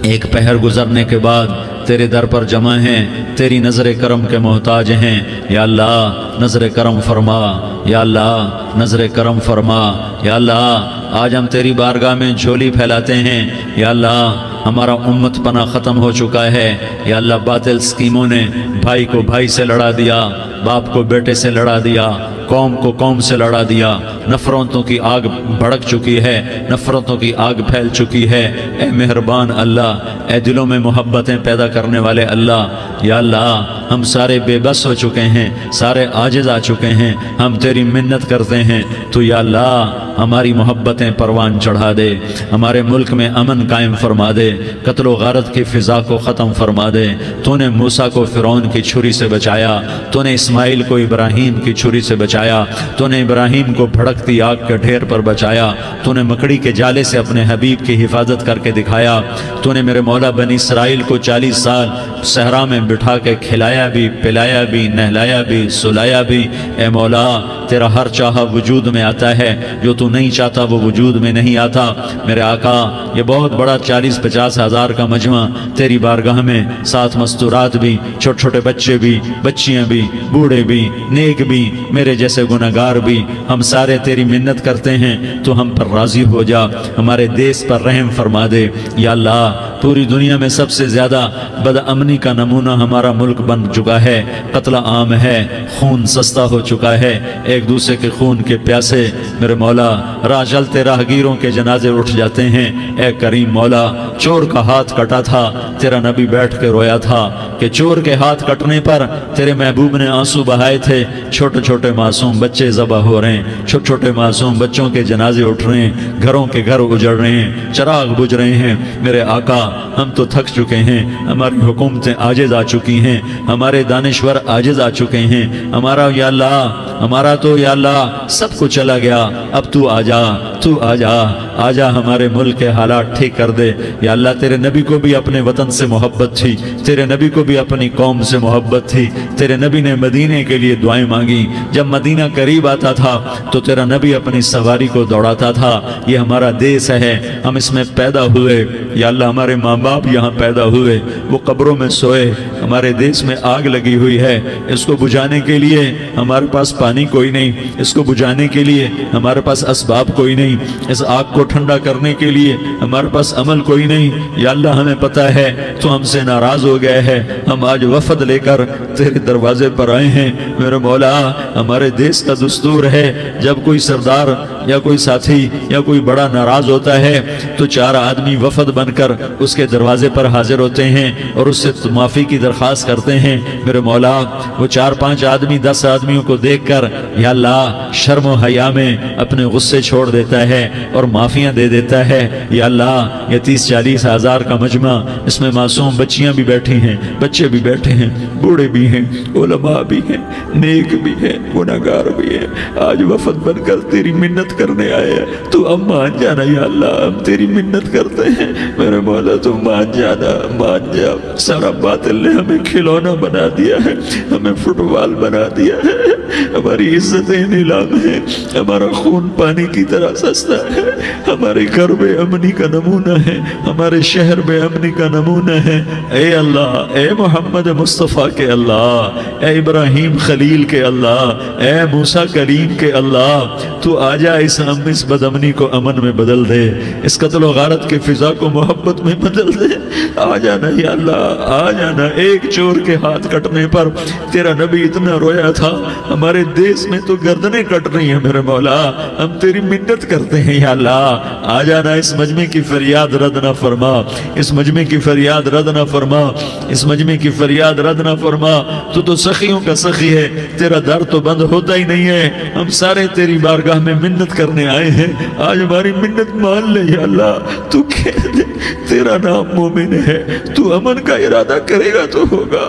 ایک پہر گزرنے کے بعد تیرے در پر جمع ہیں، تیری نظر کرم کے محتاج ہیں. یا اللہ نظر کرم فرما، یا اللہ نظر کرم فرما. یا اللہ آج ہم تیری بارگاہ میں جھولی پھیلاتے ہیں. یا اللہ ہمارا امت پناہ ختم ہو چکا ہے. یا اللہ باطل سکیموں نے بھائی کو بھائی سے لڑا دیا، باپ کو بیٹے سے لڑا دیا، قوم کو قوم سے لڑا دیا. نفرتوں کی آگ بھڑک چکی ہے، نفرتوں کی آگ پھیل چکی ہے. اے مہربان اللہ، اے دلوں میں محبتیں پیدا کرنے والے اللہ. یا اللہ ہم سارے بے بس ہو چکے ہیں، سارے عاجز آ چکے ہیں، ہم تیری منت کرتے ہیں. تو یا اللہ ہماری محبتیں پروان چڑھا دے، ہمارے ملک میں امن قائم فرما دے، قتل و غارت کی فضا کو ختم فرما دے. تو نے موسیٰ کو فرعون کی چھری سے بچایا، تو نے اسماعیل کو ابراہیم کی چھری سے بچایا، تو نے ابراہیم کو بھڑکتی آگ کے ڈھیر پر بچایا، تو نے مکڑی کے جالے سے اپنے حبیب کی حفاظت کر کے دکھایا. تو نے میرے مولا بنی اسرائیل کو 40 سال صحرا میں بٹھا کے کھلایا بھی، پلایا بھی، نہلایا بھی، سلایا بھی. اے مولا تیرا ہر چاہا وجود میں آتا ہے، جو تو نہیں چاہتا وہ وجود میں نہیں آتا. میرے آقا یہ بہت بڑا 40-50 ہزار کا مجمع تیری بارگاہ میں، ساتھ مستورات بھی، چھوٹے چھوٹے بچے بھی، بچیاں بھی، بوڑھے بھی، نیک بھی، میرے جیسے گناہگار بھی، ہم سارے تیری منت کرتے ہیں تو ہم پر راضی ہو جا، ہمارے دیس پر رحم فرما دے. یا اللہ پوری دنیا میں سب سے زیادہ بد امنی کا نمونہ ہمارا ملک بن چکا ہے، قتل عام ہے، خون سستا ہو چکا ہے، ایک دوسرے کے خون کے پیاسے. میرے مولا راہ چلتے راہگیروں کے جنازے اٹھ جاتے ہیں. اے کریم مولا چور کا ہاتھ کٹا تھا، تیرا نبی بیٹھ کے رویا تھا کہ چور کے ہاتھ کٹنے پر تیرے محبوب نے آنسو بہائے تھے. چھوٹے چھوٹے معصوم بچے ذبح ہو رہے ہیں، چھوٹے چھوٹے معصوم بچوں کے جنازے اٹھ رہے ہیں، گھروں کے گھر اجڑ رہے ہیں، چراغ بجھ رہے ہیں. میرے آقا ہم تو تھک چکے ہیں، ہماری حکومتیں عاجز آ چکی ہیں، ہمارے دانشور عاجز آ چکے ہیں. ہمارا یا اللہ ہمارا تو یا اللہ سب کچھ چلا گیا. اب تو آ جا، تو آ جا، آ جا ہمارے ملک کے حالات ٹھیک کر دے. یا اللہ تیرے نبی کو بھی اپنے وطن سے محبت تھی، تیرے نبی کو بھی اپنی قوم سے محبت تھی. تیرے نبی نے مدینے کے لیے دعائیں مانگی. جب مدینہ قریب آتا تھا تو تیرا نبی اپنی سواری کو دوڑاتا تھا. یہ ہمارا دیس ہے، ہم اس میں پیدا ہوئے. یا اللہ ہمارے ماں باپ یہاں پیدا ہوئے، وہ قبروں میں سوئے. ہمارے دیس میں آگ لگی ہوئی ہے، اس کو بجھانے کے لیے ہمارے پاس پانی کوئی نہیں، اس کو بجھانے کے لیے ہمارے پاس اسباب کوئی نہیں، اس آگ کو ٹھنڈا کرنے کے لیے ہمارے پاس عمل کوئی نہیں. یا اللہ ہمیں پتہ ہے تو ہم سے ناراض ہو گئے ہے، ہم آج وفد لے کر تیرے دروازے پر آئے ہیں. میرے مولا ہمارے دیس کا دستور ہے جب کوئی سردار یا کوئی ساتھی یا کوئی بڑا ناراض ہوتا ہے تو 4 آدمی وفد بن کر اس کے دروازے پر حاضر ہوتے ہیں اور اس سے معافی کی درخواست کرتے ہیں. میرے مولا وہ 4-5 آدمی 10 آدمیوں کو دیکھ کر یا اللہ شرم و حیا میں اپنے غصے چھوڑ دیتا ہے اور معافیاں دے دیتا ہے. یا اللہ یہ 30-40 ہزار کا مجمع، اس میں معصوم بچیاں بھی بیٹھی ہیں، بچے بھی بیٹھے ہیں، بوڑھے بھی ہیں، علماء بھی ہیں، نیک بھی ہیں، گناہگار بھی ہیں. آج وفد بن کر تیری منت کرنے آئے ہیں، تو اب مان جانا. یا اللہ ہم تیری منت کرتے ہیں، میرے مولا تو مان جانا، مان جا. سارا باطل نے ہمیں کھلونا بنا دیا ہے، ہمیں فٹ بال بنا دیا ہے، ہماری عزتیں نیلام ہیں، ہمارا خون پانی کی طرح سستا ہے. ہمارے گھر بے امنی کا نمونہ ہے، ہمارے شہر بے امنی کا نمونہ ہے. اے اللہ، اے محمد مصطفیٰ کے اللہ، اے ابراہیم خلیل کے اللہ، اے موسیٰ کریم کے اللہ، تو آ جا اس بد امنی کو امن میں بدل دے، اس قتل و غارت کے فضا کو محبت میں بدل دے. آ جانا یا اللہ، آ جانا. ایک چور کے ہاتھ کٹنے پر تیرا نبی اتنا رویا تھا، ہمارے دیس میں تو گردنیں کٹ رہی ہیں. میرے مولا ہم تیری منت کرتے ہیں. یا اللہ آ جانا، اس مجمع کی فریاد رد نہ فرما، اس مجمع کی فریاد رد نہ فرما، اس مجمع کی فریاد رد نہ فرما. تو سخیوں کا سخی ہے، تیرا در تو بند ہوتا ہی نہیں ہے. ہم سارے تیری بارگاہ میں منت منت کرنے آئے ہیں، آج ہماری منت مان لے یا اللہ۔ تو کہہ دے تیرا نام مومن ہے، تو امن کا ارادہ کرے گا تو ہوگا،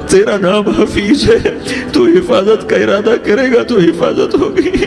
تیرا نام حفیظ ہے، تو حفاظت کا ارادہ کرے گا تو حفاظت ہوگی،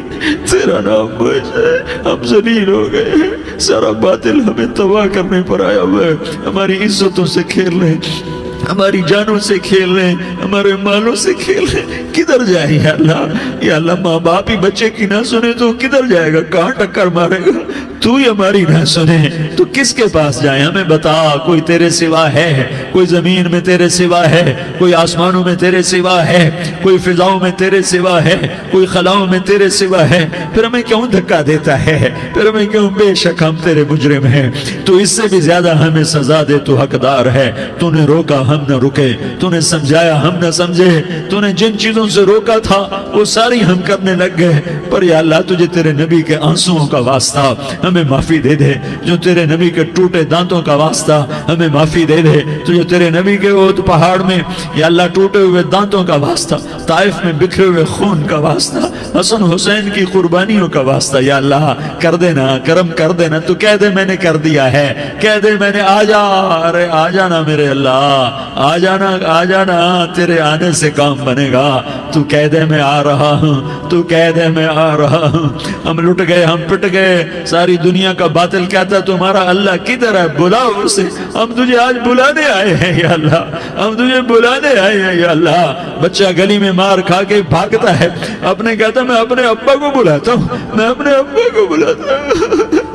تیرا نام موج ہے۔ ہم ذلیل ہو گئے ہیں، سارا باطل ہمیں تباہ کرنے پر آیا ہوا ہے، ہماری عزتوں سے کھیل رہے ہیں، ہماری جانوں سے کھیل رہے ہیں، ہمارے مالوں سے کھیل رہے ہیں۔ کدھر جائے یا اللہ؟ یا اللہ ماں باپ ہی بچے کی نہ سنے تو کدھر جائے گا؟ کہاں ٹکر مارے گا؟ تو ہی ہماری نہ سنے تو کس کے پاس جائیں؟ ہمیں بتا، کوئی تیرے سوا ہے؟ کوئی زمین میں تیرے سوا ہے؟ کوئی آسمانوں میں تیرے سوا ہے؟ کوئی فضاؤں میں تیرے سوا ہے؟ کوئی خلاؤں میں تیرے سوا ہے؟ پھر ہمیں کیوں دھکا دیتا ہے؟ پھر ہمیں کیوں؟ بے شک ہم تیرے مجرم ہیں، تو اس سے بھی زیادہ ہمیں سزا دے، تو حقدار ہے۔ تو نے روکا ہم نہ رکے، تو نے سمجھایا ہم نہ سمجھے، تو نے جن چیزوں سے روکا تھا وہ ساری ہم کرنے لگ گئے۔ پر یا اللہ تجھے تیرے نبی کے آنسوؤں کا واسطہ ہمیں معافی دے دے، جو تیرے نبی کے ٹوٹے دانتوں کا واسطہ ہمیں معافی دے دے، تجھے تیرے نبی کے احد پہاڑ میں یا اللہ ٹوٹے ہوئے دانتوں کا واسطہ، طائف میں بکھرے ہوئے خون کا واسطہ، حسن حسین کی قربانیوں کا واسطہ یا اللہ کر دینا، کرم کر دینا۔ تو کہہ دے میں نے کر دیا ہے، کہہ دے میں نے، آ جا، ارے آ جانا میرے اللہ، آ جانا، آ جانا، تیرے آنے سے کام بنے گا۔ تو کہہ دے میں آ رہا ہوں، تو کہہ دے میں آ رہا ہوں۔ ہم لٹ گئے، ہم پٹ گئے، ساری دنیا کا باطل کہتا ہے تمہارا اللہ کدھر ہے؟ بلاؤ اسے، ہم تجھے آج بلانے آئے ہیں یا اللہ، ہم تجھے بلانے آئے ہیں یا اللہ۔ بچہ گلی میں مار کھا کے بھاگتا ہے، اپنے کہتا میں اپنے ابا کو بلاتا ہوں، میں اپنے ابا کو بلاتا ہوں،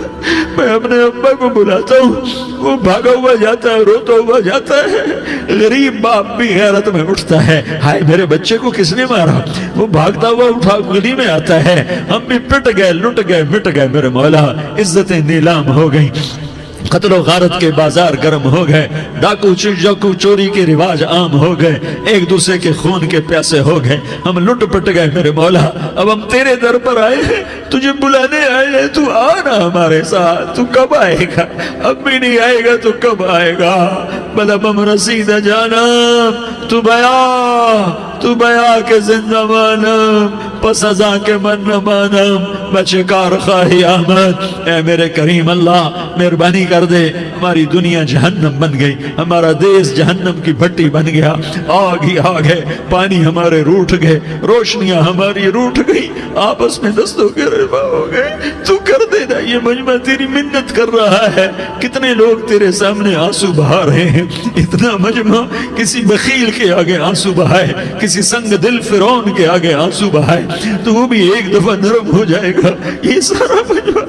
میں اپنے ابا کو بلاتا ہوں، وہ بھاگا ہوا جاتا ہے، روتا ہوا جاتا ہے۔ غریب باپ بھی غیرت میں اٹھتا ہے، ہائے میرے بچے کو کس نے مارا؟ وہ بھاگتا ہوا اٹھا گلی میں آتا ہے۔ ہم بھی پٹ گئے، لٹ گئے، مٹ گئے میرے مولا، عزتیں نیلام ہو گئی، قتل و غارت کے بازار گرم ہو گئے، ڈاکو چوری کے رواج عام ہو گئے، ایک دوسرے کے خون کے پیاسے ہو گئے، ہم لٹ پٹ گئے میرے مولا۔ اب ہم تیرے در پر آئے ہیں، تجھے بلانے آئے ہیں، تو آنا ہمارے ساتھ۔ تو کب آئے گا؟ اب بھی نہیں آئے گا تو کب آئے گا؟ بلبم رسید جانم، تو بیا کے زندہ مانم، پس ازاں کے من نہ مانم، بچکار خواہی آمد۔ اے میرے کریم اللہ مہربانی کر دے، ہماری دنیا جہنم بن گئی، ہمارا دیس جہنم کی بھٹی بن گیا، آگ ہی آگ ہے، پانی ہمارے روٹھ گئے، روشنیاں ہماری روٹھ گئی، آپس میں دستوں کے رفا ہو گئے۔ تو کر دینا، یہ مجمع تیری منت کر رہا ہے۔ کتنے لوگ تیرے سامنے آنسو بہا رہے ہیں، اتنا مجمع کسی بخیل کے آگے آنسو بہائے، کسی سنگ دل فرعون کے آگے آنسو بہائے تو وہ بھی ایک دفعہ نرم ہو جائے گا۔ یہ سارا مجمع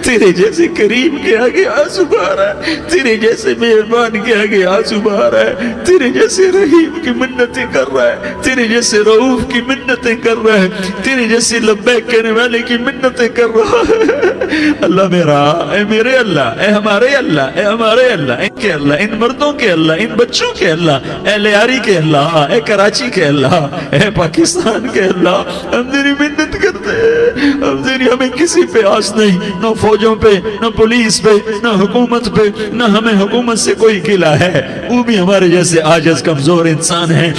تیرے جیسے کریم کے آگے آنسو بہا رہا ہے، تیرے جیسے مہربان کے آگے آنسو بہا رہا ہے، تیرے جیسے رحیم کی منتیں کر رہا ہے، تیرے جیسے رؤوف کی منتیں کر رہا ہے، تیرے جیسے لبیک کہنے والے کی منتیں کر رہا ہے۔ اللہ میرا، اے میرے اللہ، اے ہمارے اللہ، اے ہمارے اللہ، ان کے اللہ، ان مردوں کے اللہ، ان بچوں کے اللہ، اے لیاری کے اللہ، اے کراچی کے اللہ، اے پاکستان کے اللہ، ہم تیری منت کرتے ہیں، ہمیں کسی پہ آس نہیں، نہ فوجوں پہ، نہ پولیس پہ، نہ حکومت پہ، نہ ہمیں حکومت سے کوئی گلہ ہے، وہ بھی ہمارے جیسے عاجز کمزور انسان ہیں،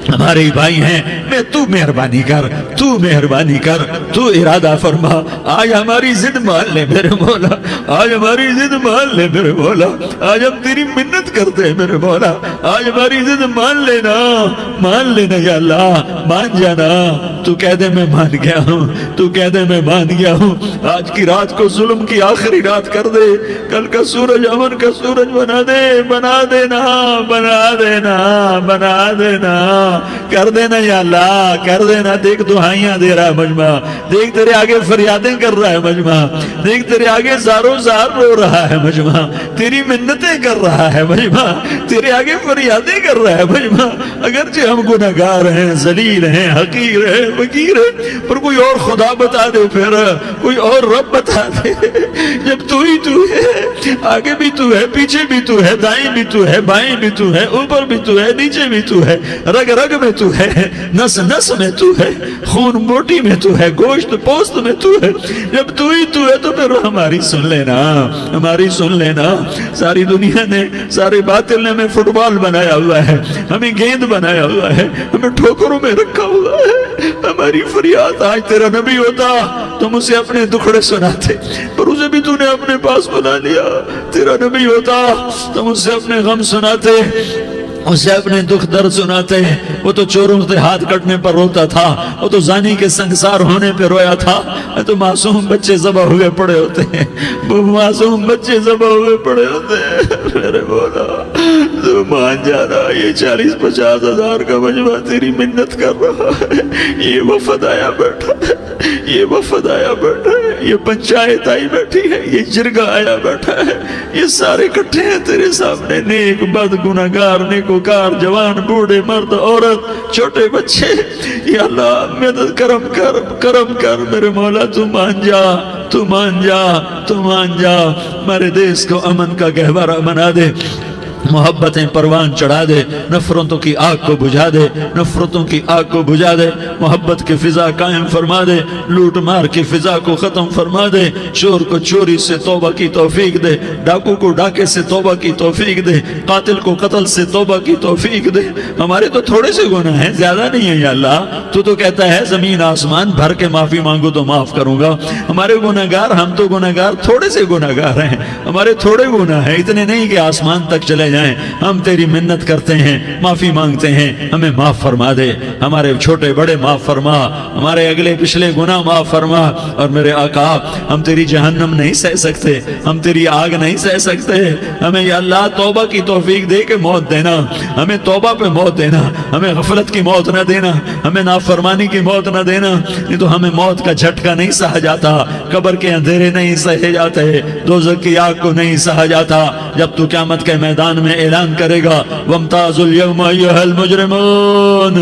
ہمارے بھائی ہیں۔ میں تو مہربانی کر، تو مہربانی کر، تو ارادہ فرما، آج ہماری ضد مان لے میرے مولا، آج ہماری ضد مان لے میرے مولا، آج ہم تیری منت کرتے ہیں میرے مولا، آج ہماری ضد مان لینا یا اللہ، مان جانا۔ تو کہہ دے میں مان گیا ہوں، تو کہہ دے میں مان گیا ہوں، آج کی رات کو ظلم کی آخری رات کر دے، کل کا سورج امن کا سورج بنا دے، بنا دینا، بنا دینا، بنا دینا، کر دینا یا اللہ، کر دینا۔ دیکھ دعائیاں دے رہا ہے مجمع، دیکھ تیرے آگے فریادیں کر رہا ہے مجمع، دیکھ تیرے آگے زارو زار رو رہا ہے مجمع، تیری منتیں کر رہا ہے مجمع، تیرے آگے فریادیں کر رہا ہے مجمع۔ اگرچہ ہم گناہگار ہیں، ذلیل ہیں، حقیر ہیں، فقیر ہیں، پر کوئی اور خدا بتا دے، پھر کوئی اور رب بتا دے۔ جب تو ہی تو ہے، آگے بھی تو ہے، پیچھے بھی تو ہے، دائیں بھی تو ہے، بائیں بھی تو ہے، اوپر بھی تو ہے، نیچے بھی تو ہے، رگ رگ رگ میں تو ہے، نس نس میں تو ہے، خون بوٹی میں تو ہے، گوشت پوست میں تو ہے۔ جب تو ہی تو ہے تو پھر ہماری سن لینا، ہماری سن لینا۔ ساری دنیا نے، سارے باطل نے ہمیں فٹ بال بنایا ہوا ہے، ہمیں گیند بنایا ہوا ہے، ہمیں ٹھوکروں میں رکھا ہوا ہے۔ ہماری فریاد آج تیرا نبی ہوتا تم اسے اپنے دکھڑے سناتے، پر اسے بھی تو نے اپنے پاس بنا لیا۔ تیرا نبی ہوتا تم اسے اپنے غم سناتے، اسے اپنے دکھ درد سناتے۔ وہ تو چوروں سے ہاتھ کٹنے پر روتا تھا، وہ تو زانی کے سنگسار ہونے پہ رویا تھا، تو معصوم بچے ذبح ہوئے پڑے ہوتے ہیں، وہ معصوم بچے ذبح ہوئے پڑے ہوتے ہیں۔ میرے مولا تو مان جانا، یہ 40-50 ہزار کا مجمع تیری منت کر رہا ہے، یہ وفد آیا بیٹھا ہے، یہ وفد آیا بیٹھا ہے، یہ پنچایت آئی بیٹھی ہے، یہ جرگہ آیا بیٹھا ہے، یہ سارے کٹھے ہیں تیرے سامنے، نیک بد گناہگار نیکوکار، جوان بوڑھے مرد عورت چھوٹے بچے۔ یا اللہ مدد کرم کر، کرم کر میرے مولا، تو مان جا، تو مان جا، تو مان جا۔ ہمارے دیس کو امن کا گہوارہ بنا دے، محبتیں پروان چڑھا دے، نفرتوں کی آگ کو بجھا دے، نفرتوں کی آگ کو بجھا دے، محبت کی فضا قائم فرما دے، لوٹ مار کی فضا کو ختم فرما دے، چور کو چوری سے توبہ کی توفیق دے، ڈاکو کو ڈاکے سے توبہ کی توفیق دے، قاتل کو قتل سے توبہ کی توفیق دے۔ ہمارے تو تھوڑے سے گناہ ہیں، زیادہ نہیں ہیں یا اللہ، تو کہتا ہے زمین آسمان بھر کے معافی مانگو تو معاف کروں گا۔ ہمارے گناہگار، ہم تو گناہگار تھوڑے سے گناہگار ہیں، ہمارے تھوڑے گناہ ہیں، اتنے نہیں کہ آسمان تک چلے جائیں۔ ہم تیری منت کرتے ہیں، معافی مانگتے ہیں، ہمیں معاف فرما دے، ہمارے چھوٹے بڑے معاف فرما، ہمارے اگلے پچھلے گناہ معاف فرما۔ اور میرے آقا ہم تیری جہنم نہیں سہ سکتے، ہم تیری آگ نہیں سہ سکتے، ہمیں یا اللہ توبہ کی توفیق دے کے موت دینا، ہمیں توبہ پہ موت دینا، ہمیں غفلت کی موت نہ دینا، ہمیں نافرمانی کی موت نہ دینا، نہیں تو ہمیں موت کا جھٹکا نہیں سہا جاتا، قبر کے اندھیرے نہیں سہے جاتے، دوزخ کی آگ کو نہیں سہا جاتا۔ جب تو قیامت کے میدان میں اعلان کرے گا وَامْتَازُوا الْيَوْمَ أَيُّهَا الْمُجْرِمُونَ،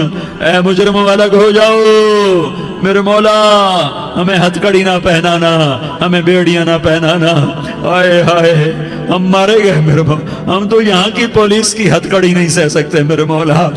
اے مجرموں الگ ہو جاؤ۔ میرے مولا ہمیں ہتھ کڑی نہ پہنانا، ہمیں بیڑیاں نہ پہنانا، آئے ہائے ہم مارے گئے میرے مولا، ہم تو یہاں کی پولیس کی ہتھ کڑی نہیں سہ سکتے میرے مولا،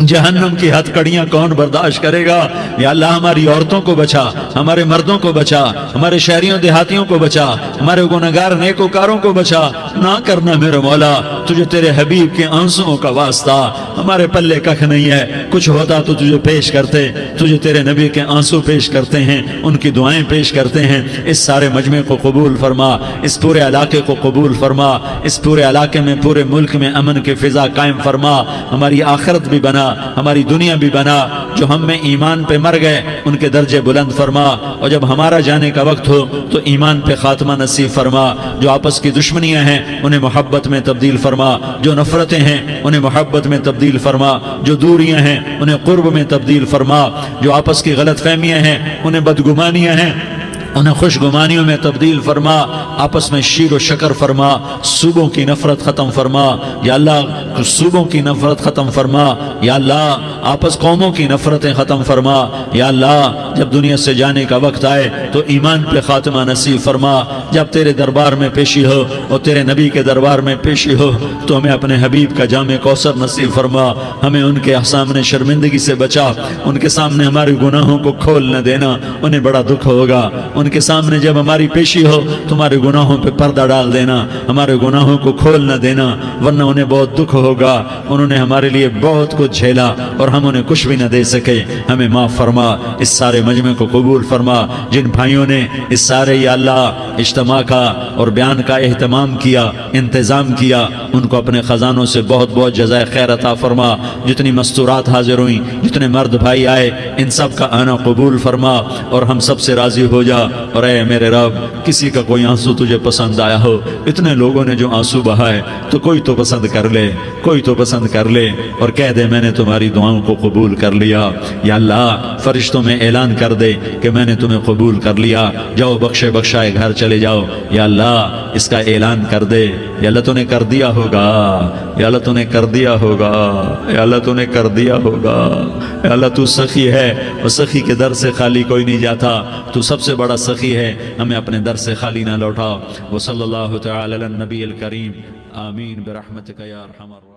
جہنم کی ہتھ کڑیاں کون برداشت کرے گا؟ یا اللہ ہماری عورتوں کو بچا، ہمارے مردوں کو بچا، ہمارے شہریوں دیہاتیوں کو بچا، ہمارے گنہگار نیکوکاروں کو بچا۔ نہ کرنا میرے مولا، تجھے تیرے حبیب کے آنسوؤں کا واسطہ، ہمارے پلے ککھ نہیں ہے، کچھ ہوتا تو تجھے پیش کرتے، تجھے تیرے نبی کے آنسو پیش کرتے ہیں، ان کی دعائیں پیش کرتے ہیں۔ اس سارے مجمع کو قبول فرما، اس پورے علاقے کو قبول فرما، اس پورے علاقے میں، پورے ملک میں امن کی فضا قائم فرما، ہماری آخرت بھی بنا، ہماری دنیا بھی بنا۔ جو ہم میں ایمان پہ مر گئے ان کے درجے بلند فرما، اور جب ہمارا جانے کا وقت ہو تو ایمان پہ خاتمہ نصیب فرما۔ جو آپس کی دشمنیاں ہیں انہیں محبت میں تبدیل فرما، جو نفرتیں ہیں انہیں محبت میں تبدیل فرما، جو دوریاں ہیں انہیں قرب میں تبدیل فرما، جو آپس کی غلط فہمیاں ہیں انہیں بدگمانیاں ہیں انہیں خوش گمانیوں میں تبدیل فرما، آپس میں شیر و شکر فرما، صوبوں کی نفرت ختم فرما یا اللہ، صوبوں کی نفرت ختم فرما یا اللہ، آپس قوموں کی نفرتیں ختم فرما یا اللہ۔ جب دنیا سے جانے کا وقت آئے تو ایمان پہ خاتمہ نصیب فرما۔ جب تیرے دربار میں پیشی ہو اور تیرے نبی کے دربار میں پیشی ہو تو ہمیں اپنے حبیب کا جام کوثر نصیب فرما، ہمیں ان کے سامنے شرمندگی سے بچا، ان کے سامنے ہمارے گناہوں کو کھول نہ دینا، انہیں بڑا دکھ ہوگا۔ ان کے سامنے جب ہماری پیشی ہو تمہارے گناہوں پہ پردہ ڈال دینا، ہمارے گناہوں کو کھول نہ دینا، ورنہ انہیں بہت دکھ ہوگا۔ انہوں نے ہمارے لیے بہت کچھ جھیلا اور ہم انہیں کچھ بھی نہ دے سکے، ہمیں معاف فرما۔ اس سارے مجمع کو قبول فرما۔ جن بھائیوں نے اس سارے یا اللہ اجتماع کا اور بیان کا اہتمام کیا، انتظام کیا، ان کو اپنے خزانوں سے بہت بہت جزائے خیر عطا فرما۔ جتنی مستورات حاضر ہوئیں، جتنے مرد بھائی آئے، ان سب کا آنا قبول فرما اور ہم سب سے راضی ہو جا۔ اور اے میرے رب، کسی کا کوئی آنسو تجھے پسند آیا ہو، اتنے لوگوں نے جو آنسو بہائے، تو کوئی تو پسند کر لے، کوئی تو پسند کر لے اور کہہ دے میں نے تمہاری دعاؤں کو قبول کر لیا۔ یا اللہ فرشتوں میں اعلان کر دے کہ میں نے تمہیں قبول کر لیا، جاؤ بخشے بخشائے گھر چلے جاؤ۔ یا اللہ اس کا اعلان کر دے۔ یا اللہ تو نے کر دیا ہوگا، یا اللہ تو نے کر دیا ہوگا، یا اللہ تو نے کر دیا ہوگا۔ یا اللہ تو سخی ہے اور سخی کے در سے خالی کوئی نہیں جاتا، تو سب سے بڑا سخی ہے، ہمیں اپنے در سے خالی نہ لوٹا۔ وصلی اللہ تعالی علی النبی الکریم، آمین برحمتک یا ارحم الراحمین۔